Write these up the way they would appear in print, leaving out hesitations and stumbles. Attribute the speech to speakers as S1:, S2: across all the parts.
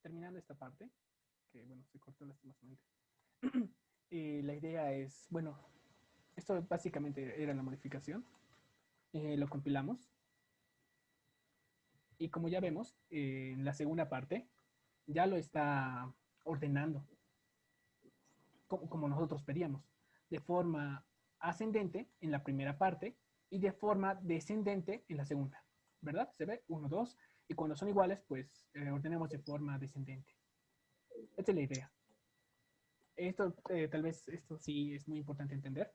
S1: terminando esta parte, que bueno, se cortó lastimosamente. La idea es, bueno, esto básicamente era la modificación. Lo compilamos. Y como ya vemos, en la segunda parte ya lo está ordenando como nosotros pedíamos, de forma ascendente en la primera parte y de forma descendente en la segunda, ¿verdad? Se ve 1, 2, y cuando son iguales, pues ordenamos de forma descendente. Esta es la idea. Esto, tal vez, esto sí es muy importante entender.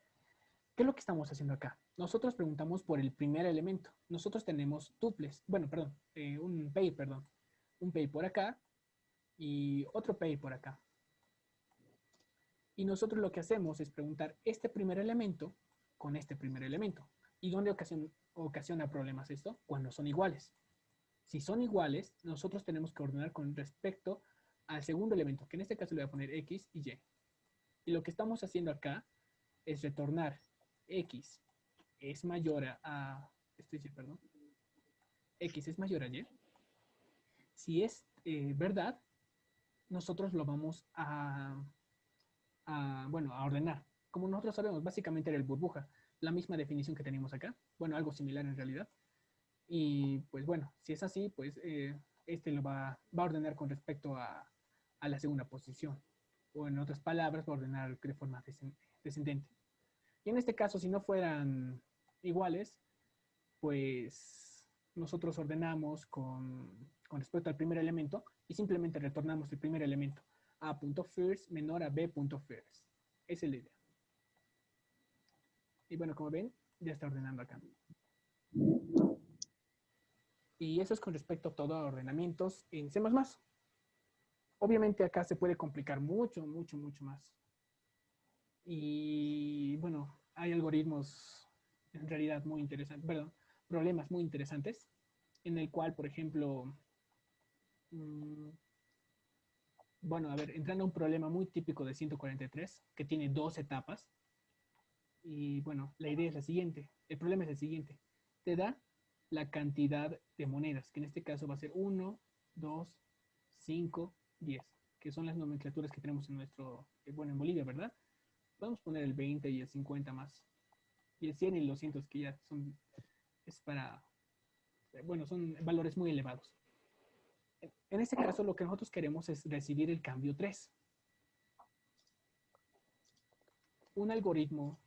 S1: ¿Qué es lo que estamos haciendo acá? Nosotros preguntamos por el primer elemento. Nosotros tenemos tuples, bueno, perdón, un pay, perdón. Un pay por acá y otro pay por acá. Y nosotros lo que hacemos es preguntar este primer elemento con este primer elemento. ¿Y dónde ocasiona problemas esto? Cuando son iguales. Si son iguales, nosotros tenemos que ordenar con respecto al segundo elemento, que en este caso le voy a poner X y Y. Y lo que estamos haciendo acá es retornar X es mayor perdón, X es mayor a Y. Si es verdad, nosotros lo vamos bueno, a ordenar. Como nosotros sabemos, básicamente era el burbuja, la misma definición que tenemos acá. Bueno, algo similar en realidad. Y pues bueno, si es así, pues este lo va a ordenar con respecto a la segunda posición. O en otras palabras, va a ordenar de forma descendente. Y en este caso, si no fueran iguales, pues nosotros ordenamos con respecto al primer elemento y simplemente retornamos el primer elemento. A.first menor a B.first. Esa es la idea. Y bueno, como ven, ya está ordenando acá. Y eso es con respecto a todo a ordenamientos en C++. Obviamente acá se puede complicar mucho, mucho, mucho más. Y bueno, hay algoritmos en realidad muy interesantes, perdón, problemas muy interesantes, en el cual, por ejemplo, bueno, a ver, entrando a un problema muy típico de 143, que tiene dos etapas. Y bueno, la idea es la siguiente. El problema es el siguiente. Te da la cantidad de monedas, que en este caso va a ser 1, 2, 5, 10, que son las nomenclaturas que tenemos en nuestro, bueno, en Bolivia, ¿verdad? Vamos a poner el 20 y el 50 más. Y el 100 y el 200 que ya son, es para, bueno, son valores muy elevados. En este caso, lo que nosotros queremos es recibir el cambio 3. Un algoritmo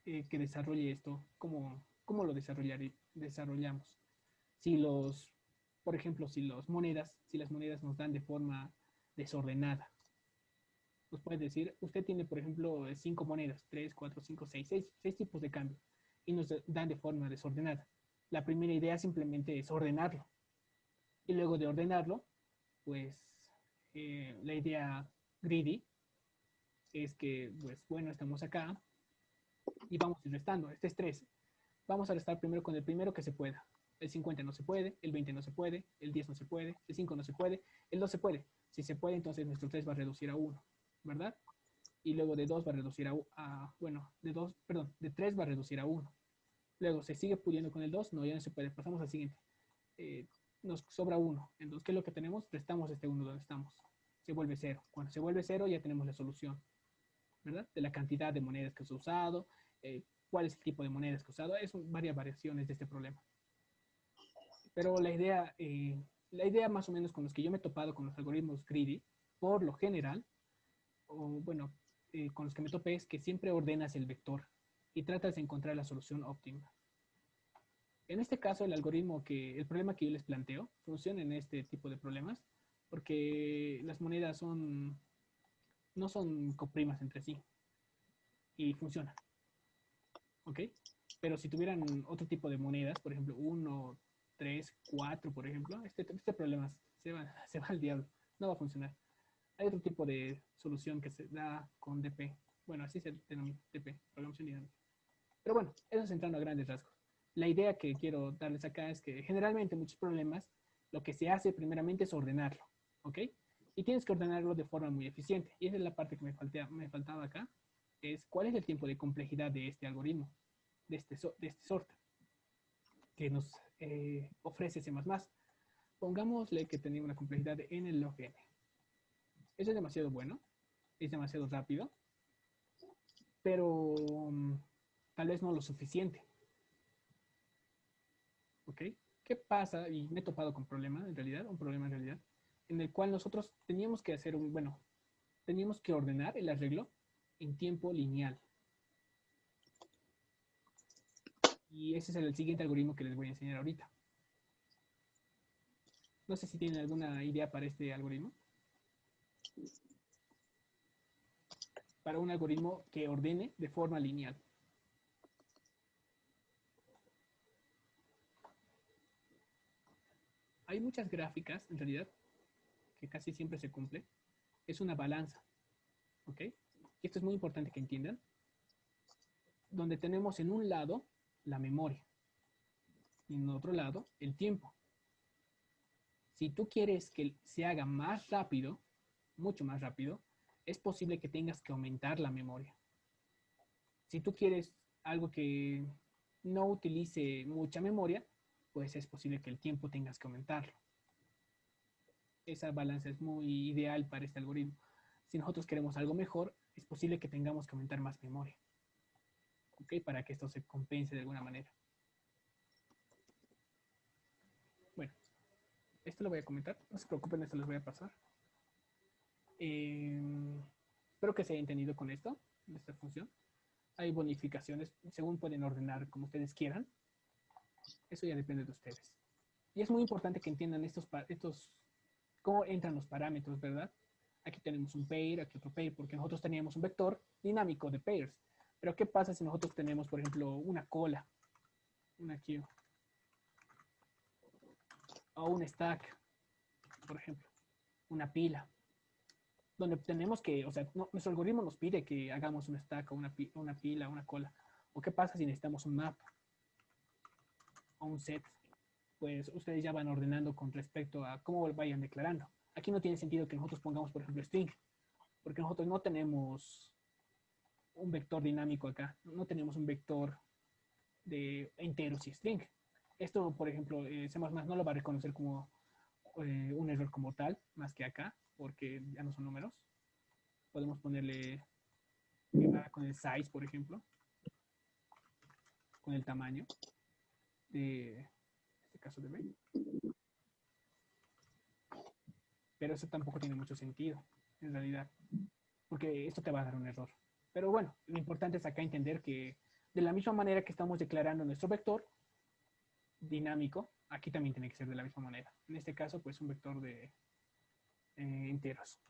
S1: que desarrolle esto, ¿cómo lo desarrollamos? Si por ejemplo, si las monedas nos dan de forma desordenada, nos puede decir, usted tiene, por ejemplo, 5 monedas, 3, 4, 5, 6 tipos de cambio, y nos dan de forma desordenada. La primera idea simplemente es ordenarlo. Y luego de ordenarlo, pues la idea greedy es que, pues bueno, estamos acá y vamos a ir restando. Este es 3. Vamos a restar primero con el primero que se pueda. El 50 no se puede, el 20 no se puede, el 10 no se puede, el 5 no se puede, el 2 se puede. Si se puede, entonces nuestro 3 va a reducir a 1, ¿verdad? Y luego de 2 va a reducir bueno, de 3 va a reducir a 1. Luego se sigue pudiendo con el 2, no, ya no se puede. Pasamos al siguiente. Nos sobra 1. Entonces, ¿qué es lo que tenemos? Restamos este 1 donde estamos. Se vuelve 0. Cuando se vuelve 0, ya tenemos la solución, ¿verdad? De la cantidad de monedas que se ha usado, cuál es el tipo de monedas que he usado, son varias variaciones de este problema. Pero la idea más o menos con los que yo me he topado con los algoritmos greedy, por lo general, o bueno, con los que me topé es que siempre ordenas el vector y tratas de encontrar la solución óptima. En este caso, el problema que yo les planteo funciona en este tipo de problemas porque las monedas no son coprimas entre sí y funcionan. ¿Ok? Pero si tuvieran otro tipo de monedas, por ejemplo, 1, 3, 4, por ejemplo, este problema se va al diablo, no va a funcionar. Hay otro tipo de solución que se da con DP. Bueno, así se denomina DP, programación dinámica. Pero bueno, eso es entrando a grandes rasgos. La idea que quiero darles acá es que generalmente muchos problemas, lo que se hace primeramente es ordenarlo, ¿ok? Y tienes que ordenarlo de forma muy eficiente. Y esa es la parte que me faltaba acá, es cuál es el tiempo de complejidad de este algoritmo, de este sorter, que nos ofrece C++. Pongámosle que tenía una complejidad de n log n. Eso es demasiado bueno, es demasiado rápido, pero tal vez no lo suficiente. ¿Ok? ¿Qué pasa? Y me he topado con problema, en realidad, un problema en realidad, en el cual nosotros teníamos que hacer bueno, teníamos que ordenar el arreglo en tiempo lineal. Y ese es el siguiente algoritmo que les voy a enseñar ahorita. No sé si tienen alguna idea para este algoritmo. Para un algoritmo que ordene de forma lineal. Hay muchas gráficas, en realidad, que casi siempre se cumple. Es una balanza, ¿ok? Y esto es muy importante que entiendan, donde tenemos en un lado la memoria y en otro lado el tiempo. Si tú quieres que se haga más rápido, mucho más rápido, es posible que tengas que aumentar la memoria. Si tú quieres algo que no utilice mucha memoria, pues es posible que el tiempo tengas que aumentarlo. Esa balanza es muy ideal para este algoritmo. Si nosotros queremos algo mejor, es posible que tengamos que aumentar más memoria, ¿ok? Para que esto se compense de alguna manera. Bueno, esto lo voy a comentar, no se preocupen, esto les voy a pasar. Espero que se haya entendido con esto, esta función. Hay bonificaciones, según pueden ordenar como ustedes quieran. Eso ya depende de ustedes. Y es muy importante que entiendan cómo entran los parámetros, ¿verdad? Aquí tenemos un pair, aquí otro pair, porque nosotros teníamos un vector dinámico de pairs. Pero ¿qué pasa si nosotros tenemos, por ejemplo, una cola, una queue, o un stack, por ejemplo, una pila, donde tenemos que, o sea, nuestro algoritmo nos pide que hagamos un stack o una pila, una cola. ¿O qué pasa si necesitamos un map o un set? Pues ustedes ya van ordenando con respecto a cómo vayan declarando. Aquí no tiene sentido que nosotros pongamos, por ejemplo, string, porque nosotros no tenemos un vector dinámico acá, no tenemos un vector de enteros y string. Esto, por ejemplo, C++ no lo va a reconocer como un error como tal, más que acá, porque ya no son números. Podemos ponerle con el size, por ejemplo, con el tamaño de este caso de B. Pero eso tampoco tiene mucho sentido, en realidad, porque esto te va a dar un error. Pero bueno, lo importante es acá entender que de la misma manera que estamos declarando nuestro vector dinámico, aquí también tiene que ser de la misma manera. En este caso, pues un vector de enteros.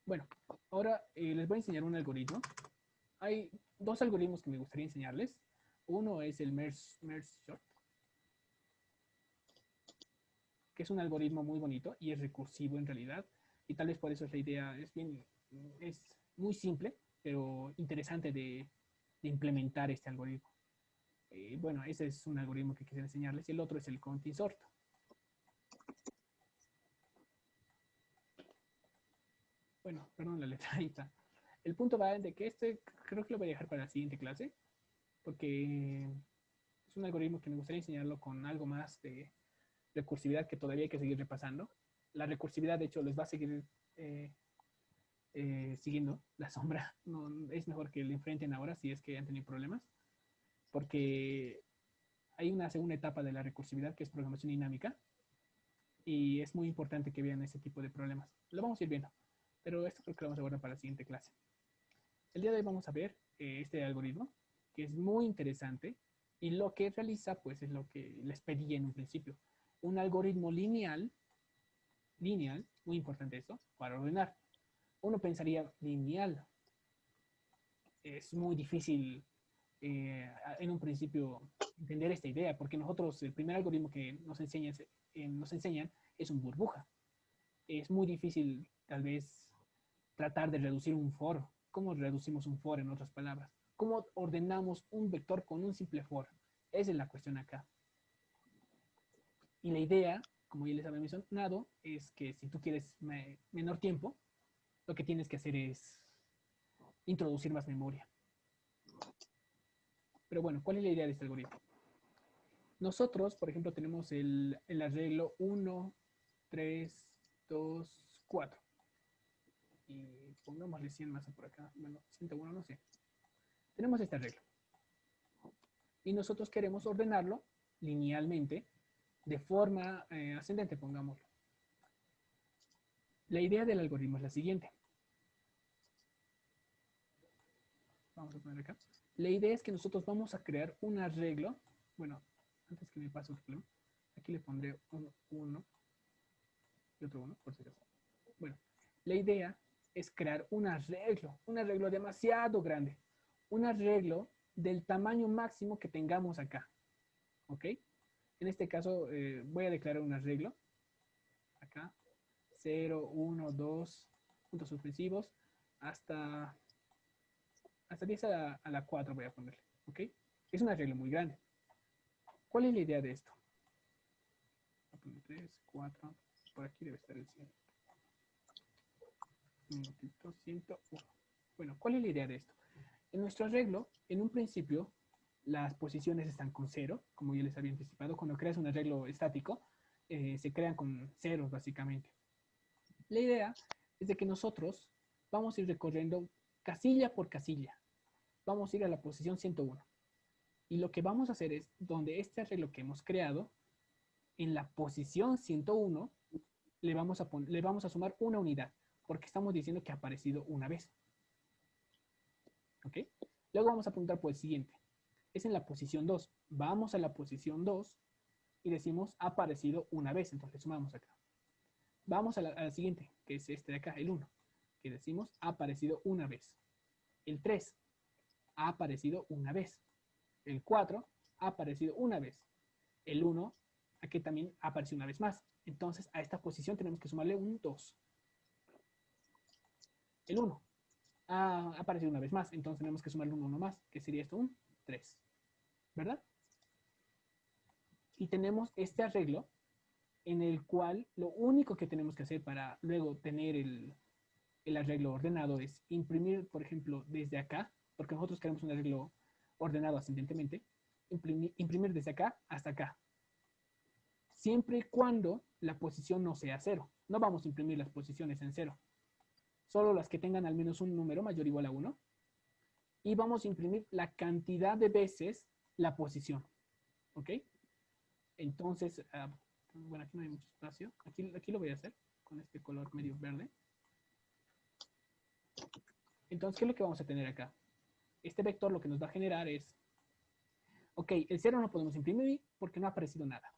S1: Bueno, ahora les voy a enseñar un algoritmo. Hay dos algoritmos que me gustaría enseñarles. Uno es el merge sort, que es un algoritmo muy bonito y es recursivo en realidad. Y tal vez por eso es la idea, es muy simple, pero interesante de implementar este algoritmo. Bueno, ese es un algoritmo que quisiera enseñarles. Y el otro es el counting sort. Bueno, perdón la letrita. El punto va de que creo que lo voy a dejar para la siguiente clase, porque es un algoritmo que me gustaría enseñarlo con algo más de recursividad que todavía hay que seguir repasando. La recursividad, de hecho, les va a seguir siguiendo la sombra. No, es mejor que le enfrenten ahora si es que han tenido problemas, porque hay una segunda etapa de la recursividad que es programación dinámica y es muy importante que vean ese tipo de problemas. Lo vamos a ir viendo, pero esto creo que lo vamos a guardar para la siguiente clase. El día de hoy vamos a ver este algoritmo que es muy interesante y lo que realiza pues es lo que les pedí en un principio. Un algoritmo lineal, muy importante eso, para ordenar. Uno pensaría lineal, es muy difícil en un principio entender esta idea, porque nosotros el primer algoritmo que nos enseñan es un burbuja. Es muy difícil tal vez tratar de reducir un for. ¿Cómo reducimos un for en otras palabras? ¿Cómo ordenamos un vector con un simple for? Esa es la cuestión acá. Y la idea, como ya les había mencionado, es que si tú quieres menor tiempo, lo que tienes que hacer es introducir más memoria. Pero bueno, ¿cuál es la idea de este algoritmo? Nosotros, por ejemplo, tenemos el arreglo 1, 3, 2, 4. Y pongámosle 100 más por acá. Bueno, 101, no sé. Tenemos este arreglo. Y nosotros queremos ordenarlo linealmente de forma ascendente, pongámoslo. La idea del algoritmo es la siguiente. Vamos a poner acá. La idea es que nosotros vamos a crear un arreglo. Bueno, antes que me pase otro problema, aquí le pondré un 1 y otro 1, por si acaso. Bueno, la idea es crear un arreglo demasiado grande, un arreglo del tamaño máximo que tengamos acá. ¿Ok? En este caso voy a declarar un arreglo. Acá, 0, 1, 2, puntos suspensivos, hasta 10 a la 4 voy a ponerle. ¿Ok? Es un arreglo muy grande. ¿Cuál es la idea de esto? Voy a poner 3, 4, por aquí debe estar el 100. Un minutito, 101. Bueno, ¿cuál es la idea de esto? En nuestro arreglo, en un principio, las posiciones están con 0, como ya les había anticipado. Cuando creas un arreglo estático, se crean con ceros, básicamente. La idea es de que nosotros vamos a ir recorriendo casilla por casilla. Vamos a ir a la posición 101. Y lo que vamos a hacer es, donde este arreglo que hemos creado, en la posición 101, le vamos a sumar una unidad, porque estamos diciendo que ha aparecido una vez. ¿Ok? Luego vamos a apuntar por el siguiente. Es en la posición 2. Vamos a la posición 2 y decimos ha aparecido una vez. Entonces sumamos acá. Vamos a la siguiente, que es este de acá, el 1. Que decimos ha aparecido una vez. El 3 ha aparecido una vez. El 4 ha aparecido una vez. El 1 aquí también ha aparecido una vez más. Entonces a esta posición tenemos que sumarle un 2. El 1 ha aparecido una vez más. Entonces tenemos que sumarle un 1 más, que sería esto un 3. ¿Verdad? Y tenemos este arreglo en el cual lo único que tenemos que hacer para luego tener el arreglo ordenado es imprimir, por ejemplo, desde acá, porque nosotros queremos un arreglo ordenado ascendentemente, imprimir desde acá hasta acá. Siempre y cuando la posición no sea 0. No vamos a imprimir las posiciones en 0. Solo las que tengan al menos un número mayor o igual a 1. Y vamos a imprimir la cantidad de veces la posición. ¿Ok? Entonces, bueno, aquí no hay mucho espacio. Aquí lo voy a hacer con este color medio verde. Entonces, ¿qué es lo que vamos a tener acá? Este vector lo que nos va a generar es, ok, el 0 no podemos imprimir porque no ha aparecido nada.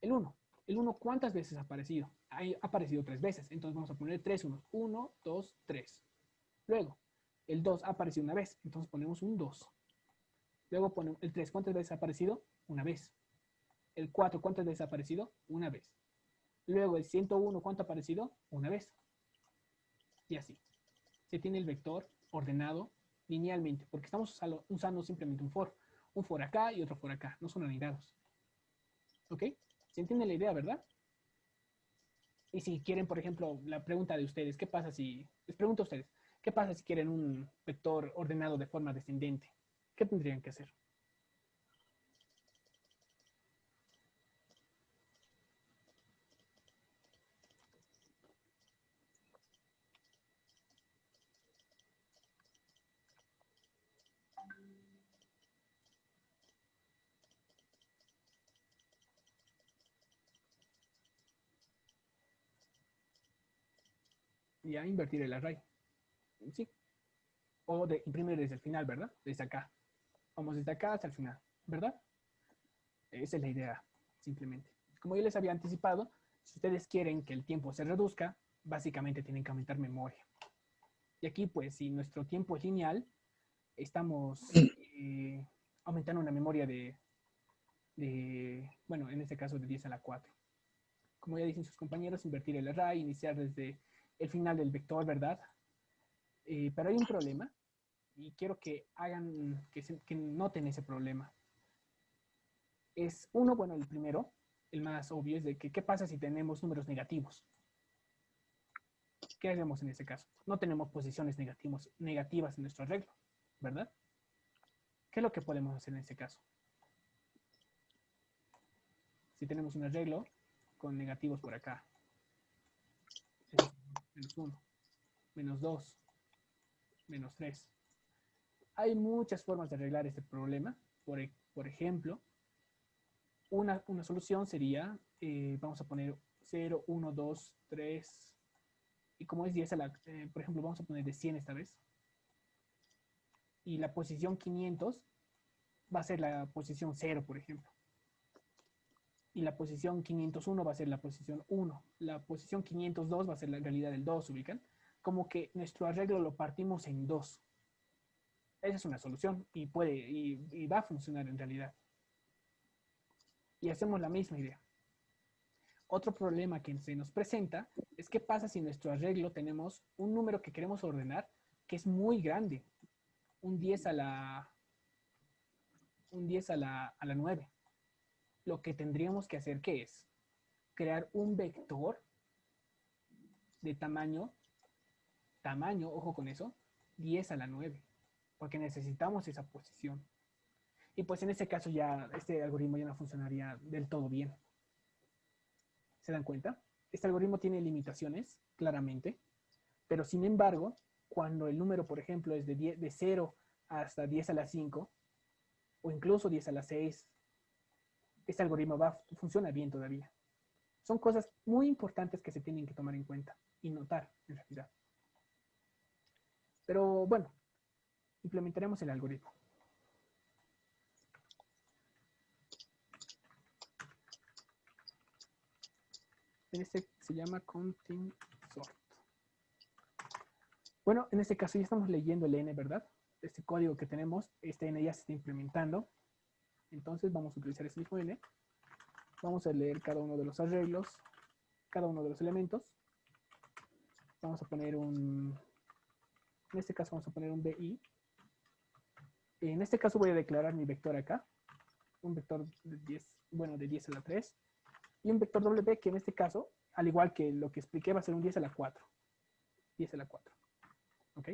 S1: El 1. El 1, ¿cuántas veces ha aparecido? Ha aparecido 3 veces. Entonces vamos a poner 3 unos. 1, 2, 3. Luego, el 2 ha aparecido una vez. Entonces ponemos un 2. Luego ponemos el 3. ¿Cuántas veces ha aparecido? Una vez. El 4, ¿cuántas veces ha aparecido? Una vez. Luego el 101, ¿cuánto ha aparecido? Una vez. Y así. Se tiene el vector ordenado linealmente, porque estamos usando simplemente un for. Un for acá y otro for acá. No son anidados. ¿Ok? ¿Se entiende la idea, verdad? Y si quieren, por ejemplo, la pregunta de ustedes, ¿qué pasa si, les pregunto a ustedes, ¿qué pasa si quieren un vector ordenado de forma descendente? ¿Qué tendrían que hacer? Ya invertir el array. Sí. O de imprimir desde el final, ¿verdad? Desde acá. Vamos desde acá hasta el final, ¿verdad? Esa es la idea, simplemente. Como yo les había anticipado, si ustedes quieren que el tiempo se reduzca, básicamente tienen que aumentar memoria. Y aquí, pues, si nuestro tiempo es lineal, estamos aumentando una memoria bueno, en este caso de 10 a la 4. Como ya dicen sus compañeros, invertir el array, iniciar desde el final del vector, ¿verdad? Pero hay un problema y quiero que hagan, que noten ese problema. Es uno, bueno, el primero, el más obvio, es de que qué pasa si tenemos números negativos. ¿Qué hacemos en ese caso? No tenemos posiciones negativas en nuestro arreglo, ¿verdad? ¿Qué es lo que podemos hacer en ese caso? Si tenemos un arreglo con negativos por acá, menos 1, menos 2, menos 3. Hay muchas formas de arreglar este problema. Por ejemplo, una solución sería, vamos a poner 0, 1, 2, 3, y como es 10 a la, por ejemplo, vamos a poner de 100 esta vez. Y la posición 500 va a ser la posición 0, por ejemplo. Y la posición 501 va a ser la posición 1. La posición 502 va a ser la realidad del 2, ¿ubican? Como que nuestro arreglo lo partimos en 2. Esa es una solución y va a funcionar en realidad. Y hacemos la misma idea. Otro problema que se nos presenta es qué pasa si en nuestro arreglo tenemos un número que queremos ordenar que es muy grande. Un 10 a la 9. Lo que tendríamos que hacer, ¿qué es? Crear un vector de tamaño, ojo con eso, 10 a la 9, porque necesitamos esa posición. Y pues en este caso ya este algoritmo ya no funcionaría del todo bien. ¿Se dan cuenta? Este algoritmo tiene limitaciones, claramente, pero sin embargo, cuando el número, por ejemplo, es de 0 hasta 10 a la 5, o incluso 10 a la 6, este algoritmo funciona bien todavía. Son cosas muy importantes que se tienen que tomar en cuenta y notar, en realidad. Pero bueno, implementaremos el algoritmo. Este se llama counting sort. Bueno, en este caso ya estamos leyendo el n, ¿verdad? Este código que tenemos, este n ya se está implementando. Entonces vamos a utilizar ese mismo n. Vamos a leer cada uno de los arreglos, cada uno de los elementos. Vamos a poner en este caso vamos a poner un BI. En este caso voy a declarar mi vector acá. Un vector de 10, bueno, de 10 a la 3. Y un vector W que en este caso, al igual que lo que expliqué, va a ser un 10 a la 4. 10 a la 4. ¿Ok?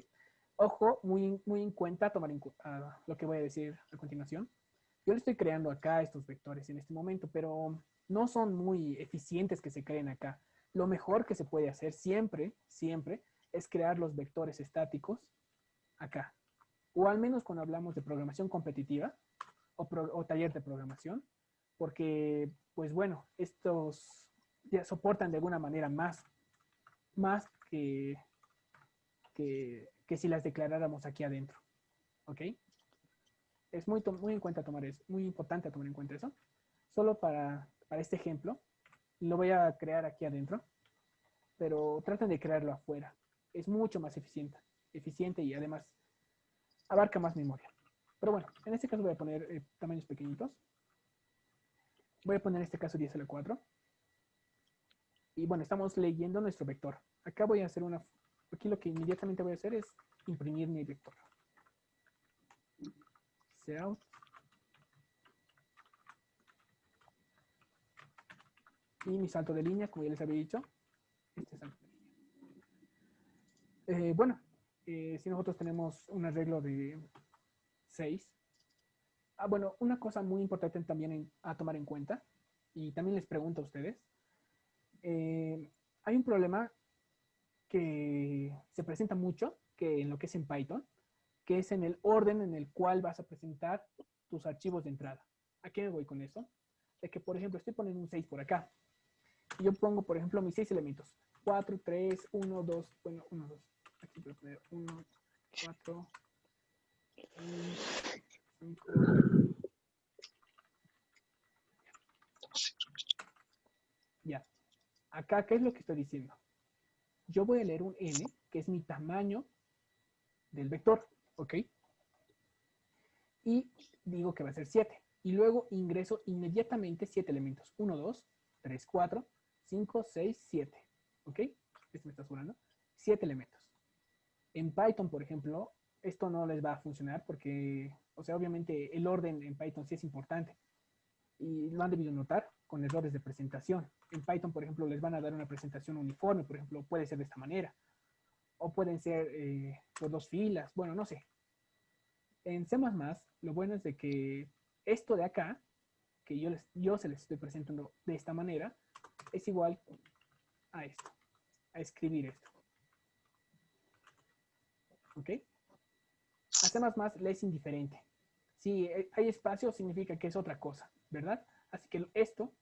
S1: Ojo, muy en cuenta tomar lo que voy a decir a continuación. Yo le estoy creando acá estos vectores en este momento, pero no son muy eficientes que se creen acá. Lo mejor que se puede hacer siempre, siempre, es crear los vectores estáticos acá. O al menos cuando hablamos de programación competitiva o taller de programación, porque, pues bueno, estos ya soportan de alguna manera más que si las declaráramos aquí adentro. ¿Ok? Es muy en cuenta tomar eso, muy importante tomar en cuenta eso. Solo para este ejemplo, lo voy a crear aquí adentro, pero traten de crearlo afuera. Es mucho más eficiente y además abarca más memoria. Pero bueno, en este caso voy a poner tamaños pequeñitos. Voy a poner en este caso 10 a la 4. Y bueno, estamos leyendo nuestro vector. Acá voy a hacer aquí lo que inmediatamente voy a hacer es imprimir mi vector. Cout. Y mi salto de línea, como ya les había dicho, este salto de línea. Bueno, si nosotros tenemos un arreglo de 6. Bueno, una cosa muy importante también a tomar en cuenta, y también les pregunto a ustedes, hay un problema que se presenta mucho, que en lo que es en Python, que es en el orden en el cual vas a presentar tus archivos de entrada. ¿A qué me voy con eso? De que, por ejemplo, estoy poniendo un 6 por acá. Y yo pongo, por ejemplo, mis 6 elementos. 4, 3, 1, 2, bueno, 1, 2. Aquí voy a poner 1, 4, 5. Ya. Acá, ¿qué es lo que estoy diciendo? Yo voy a leer un n, que es mi tamaño del vector, ¿ok? Y digo que va a ser 7. Y luego ingreso inmediatamente 7 elementos. 1, 2, 3, 4, 5, 6, 7. ¿Ok? Este me está sobrando. 7 elementos. En Python, por ejemplo, esto no les va a funcionar porque, o sea, obviamente el orden en Python sí es importante. Y lo han debido notar con errores de presentación. En Python, por ejemplo, les van a dar una presentación uniforme, por ejemplo, puede ser de esta manera. O pueden ser por 2 filas, bueno, no sé. En C++, lo bueno es de que esto de acá, que yo se les estoy presentando de esta manera, es igual a esto, a escribir esto. ¿Ok? A C++ le es indiferente. Si hay espacio, significa que es otra cosa, ¿verdad? Así que esto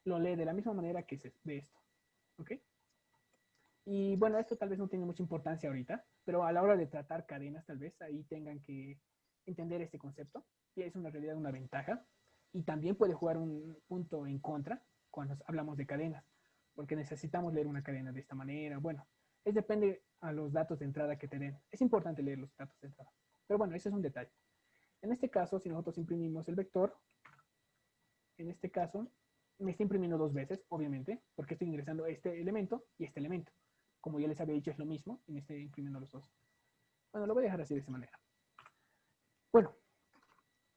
S1: lo lee de la misma manera que se ve esto. ¿Ok? Y bueno, esto tal vez no tiene mucha importancia ahorita, pero a la hora de tratar cadenas, tal vez ahí tengan que entender este concepto, que es una realidad, una ventaja, y también puede jugar un punto en contra cuando hablamos de cadenas, porque necesitamos leer una cadena de esta manera. Bueno, es depende a los datos de entrada que te den. Es importante leer los datos de entrada. Pero bueno, ese es un detalle. En este caso, si nosotros imprimimos el vector, en este caso, me está imprimiendo dos veces, obviamente, porque estoy ingresando este elemento y este elemento. Como ya les había dicho, es lo mismo y me estoy imprimiendo los dos. Bueno, lo voy a dejar así de esta manera. Bueno,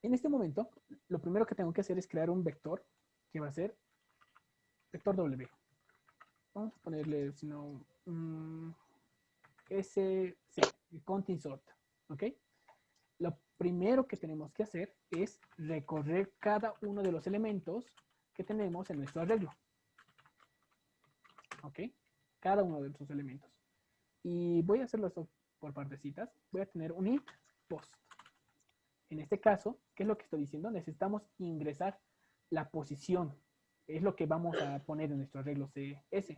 S1: en este momento, lo primero que tengo que hacer es crear un vector que va a ser vector W. Vamos a ponerle, si no, SC, content sort, ¿ok? Lo primero que tenemos que hacer es recorrer cada uno de los elementos que tenemos en nuestro arreglo. ¿Ok? Cada uno de esos elementos. Y voy a hacerlo esto por partecitas. Voy a tener un int post. En este caso, ¿qué es lo que estoy diciendo? Necesitamos ingresar la posición. Es lo que vamos a poner en nuestro arreglo CS.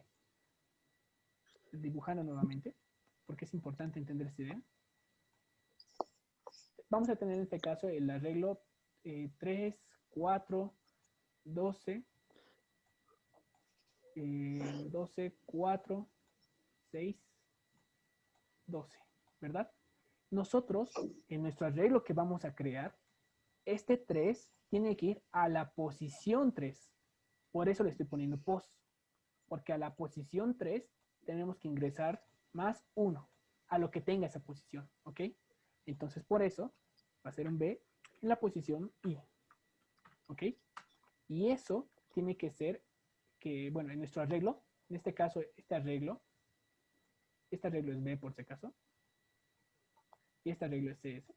S1: Dibujando nuevamente, porque es importante entender esta idea. Vamos a tener en este caso el arreglo 3, 4, 12, 12, 4, 6, 12, ¿verdad? Nosotros, en nuestro arreglo que vamos a crear, este 3 tiene que ir a la posición 3. Por eso le estoy poniendo post. Porque a la posición 3 tenemos que ingresar más 1 a lo que tenga esa posición, ¿ok? Entonces, por eso va a ser un B en la posición I, ¿ok? Y eso tiene que ser que, bueno, en nuestro arreglo, en este caso, este arreglo es B por si acaso, y este arreglo es CS.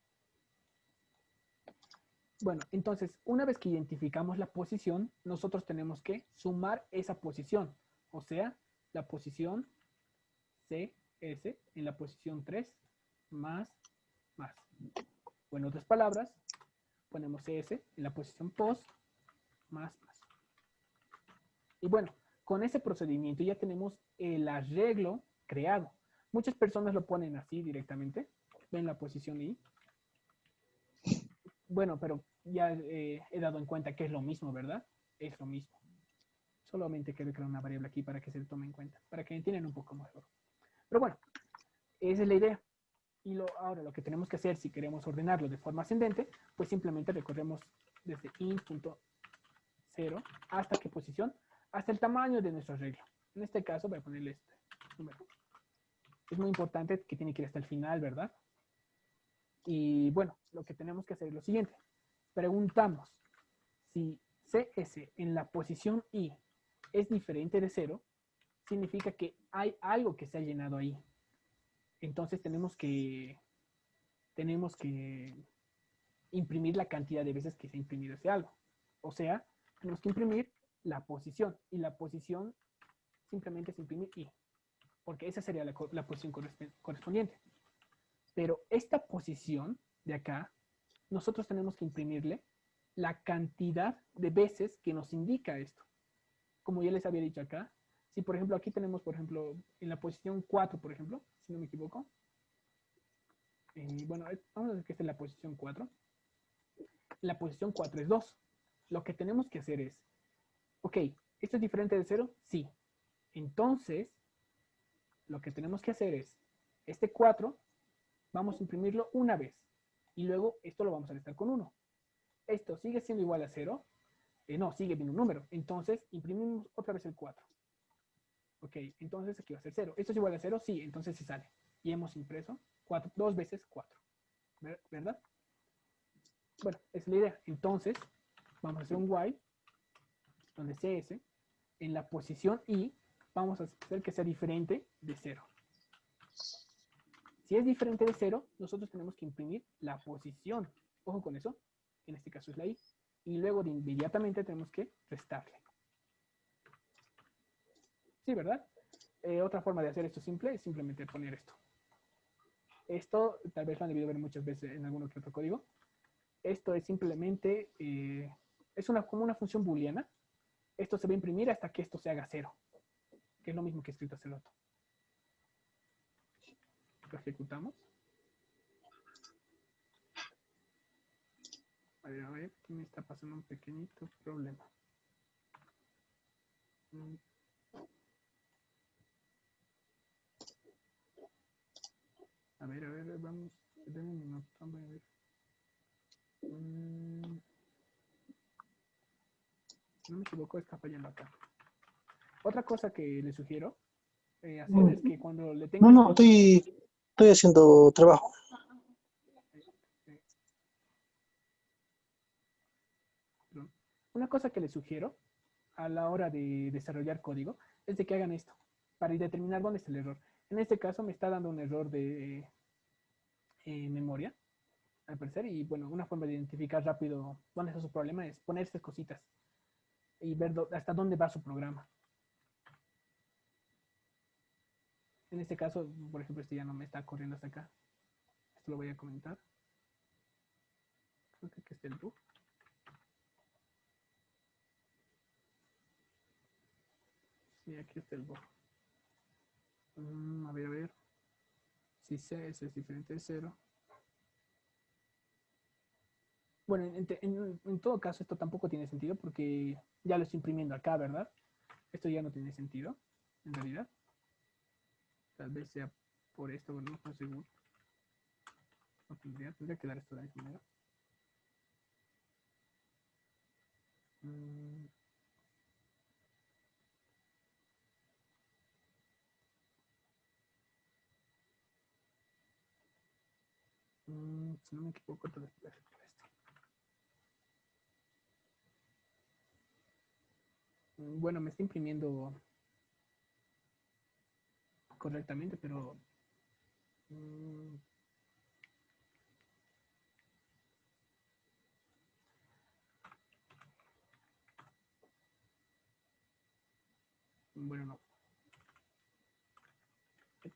S1: Bueno, entonces, una vez que identificamos la posición, nosotros tenemos que sumar esa posición, o sea, la posición CS en la posición 3 más. O en otras palabras, ponemos CS en la posición post más. Y bueno, con ese procedimiento ya tenemos el arreglo creado. Muchas personas lo ponen así directamente. Ven la posición I. Bueno, pero ya he dado en cuenta que es lo mismo, ¿verdad? Es lo mismo. Solamente quiero crear una variable aquí para que se tome en cuenta, para que entiendan un poco mejor. Pero bueno, esa es la idea. Y ahora lo que tenemos que hacer, si queremos ordenarlo de forma ascendente, pues simplemente recorremos desde int.0 hasta qué posición, hasta el tamaño de nuestro arreglo. En este caso voy a ponerle este número. Es muy importante que tiene que ir hasta el final, ¿verdad? Y bueno, lo que tenemos que hacer es lo siguiente. Preguntamos si CS en la posición I es diferente de 0, significa que hay algo que se ha llenado ahí. Entonces tenemos que imprimir la cantidad de veces que se ha imprimido ese algo. O sea, tenemos que imprimir la posición. Y la posición simplemente es imprimir I. Porque esa sería la posición correspondiente. Pero esta posición de acá, nosotros tenemos que imprimirle la cantidad de veces que nos indica esto. Como ya les había dicho acá, si por ejemplo aquí tenemos, por ejemplo, en la posición 4, por ejemplo, si no me equivoco, bueno, vamos a ver que esta es la posición 4. La posición 4 es 2. Lo que tenemos que hacer es, ok, ¿esto es diferente de 0? Sí. Entonces, lo que tenemos que hacer es, este 4, vamos a imprimirlo una vez. Y luego esto lo vamos a restar con 1. Esto sigue siendo igual a 0. No, sigue viendo un número. Entonces, imprimimos otra vez el 4. Ok, entonces aquí va a ser 0. ¿Esto es igual a 0? Sí, entonces se sale. Y hemos impreso 2 veces 4. ¿Verdad? Bueno, esa es la idea. Entonces, vamos a hacer un while, donde CS, en la posición I, vamos a hacer que sea diferente de 0. Si es diferente de 0, nosotros tenemos que imprimir la posición. Ojo con eso. En este caso es la I. Y luego de inmediatamente tenemos que restarle. Sí, ¿verdad? Otra forma de hacer esto simple es simplemente poner esto. Esto tal vez lo han debido ver muchas veces en alguno que otro código. Esto es simplemente, es como una función booleana. Esto se va a imprimir hasta que esto se haga cero, que es lo mismo que he escrito hace rato. Lo ejecutamos. A ver, aquí me está pasando un pequeñito problema. A ver, vamos. Denme un minuto, a ver. Si no me equivoco, está fallando acá. Otra cosa que le sugiero hacer es que cuando le tenga
S2: No, estoy haciendo trabajo.
S1: Una cosa que les sugiero a la hora de desarrollar código es de que hagan esto para determinar dónde está el error. En este caso me está dando un error de memoria, al parecer, y bueno, una forma de identificar rápido dónde está su problema es poner estas cositas y ver hasta dónde va su programa. En este caso, por ejemplo, este ya no me está corriendo hasta acá. Esto lo voy a comentar. Creo que aquí está el bug. Sí, aquí está el bug. A ver. Si CS es diferente de 0. Bueno, en todo caso, esto tampoco tiene sentido porque ya lo estoy imprimiendo acá, ¿verdad? Esto ya no tiene sentido, en realidad. Tal vez sea por esto, pero no estoy seguro. No tendría que dar esto de esta manera. Si no me equivoco, tal vez puede ser por esto. Bueno, me está imprimiendo correctamente, pero bueno, no.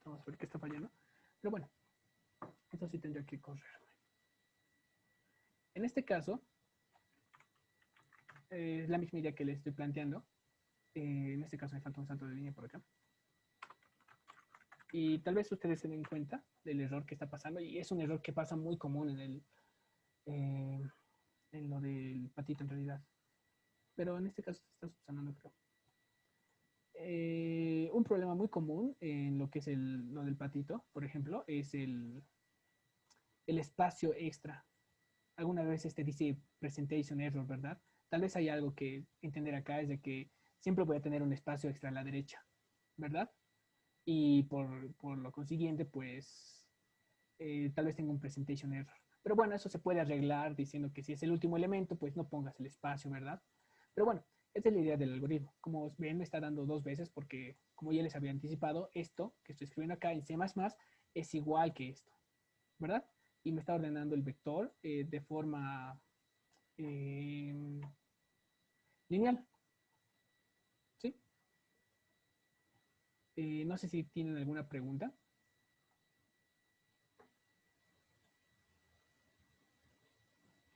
S1: Vamos a ver qué está fallando. Pero bueno, esto sí tendría que correrme. En este caso, es la misma idea que les estoy planteando. En este caso me falta un salto de línea por acá. Y tal vez ustedes se den cuenta del error que está pasando. Y es un error que pasa muy común en lo del patito en realidad. Pero en este caso se está subsanando, creo. Un problema muy común en lo que es lo del patito, por ejemplo, es el espacio extra. Algunas veces te dice presentation error, ¿verdad? Tal vez hay algo que entender acá es de que siempre voy a tener un espacio extra a la derecha, ¿verdad? Y por lo consiguiente, pues tal vez tenga un presentation error. Pero bueno, eso se puede arreglar diciendo que si es el último elemento, pues no pongas el espacio, ¿verdad? Pero bueno, esta es la idea del algoritmo. Como ven, me está dando dos veces porque, como ya les había anticipado, esto que estoy escribiendo acá en C++ es igual que esto, ¿verdad? Y me está ordenando el vector de forma eh, lineal, ¿sí? No sé si tienen alguna pregunta,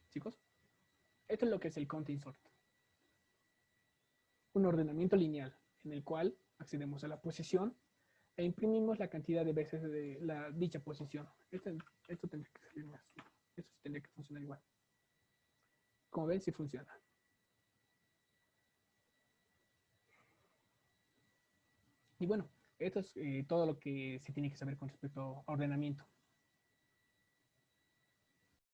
S1: chicos. Esto es lo que es el counting sort. Un ordenamiento lineal en el cual accedemos a la posición e imprimimos la cantidad de veces de dicha posición. Esto tendría que salir más. Esto sí tendría que funcionar igual. Como ven, sí funciona. Y bueno, esto es todo lo que se tiene que saber con respecto a ordenamiento.